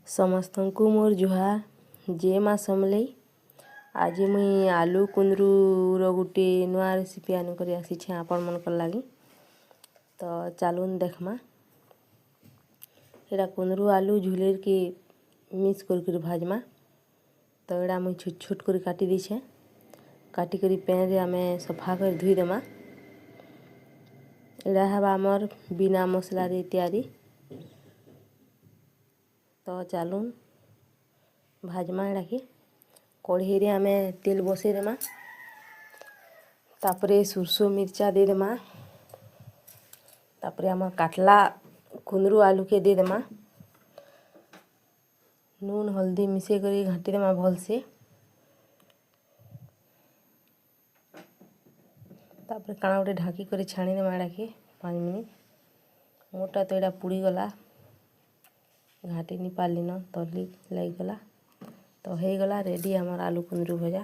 समस्तଙ୍କୁ मोर जुहार जे माँ समलेई। आज मुई आलू कुंदरूर गोटे नुआ रेसिपी आनिक आसी आपण मनकर लगी। तो चलून देखमा। एटा कुंदरू आलू झुलेर के मिक्स कर भाजमा। तो एटा मुई छोट छोट कर काटी दीछे। काटी करी पैन रे आमे सफा कर धुई देमा। एटा हवा आमर बिना मसला रे तैयारी। तो चलून भाजमा एटा के कढ़ी रे आमे तेल बसई देमा। तापरे सुरसो मिर्चा दे देमा। तापरे आम काटला कुंदरू आलू के दे देमा। नून हल्दी मिसे करी घाटी देमा भल से। तापरे काना गोटे ढाकी कर छाणी देमा एटा के 5 मिनिट। मोटा तो एटा पुड़ी गला घाटी नी पारली न तली लग गला। तो हो गला रेडी हमार आलू कुंदरू भजा।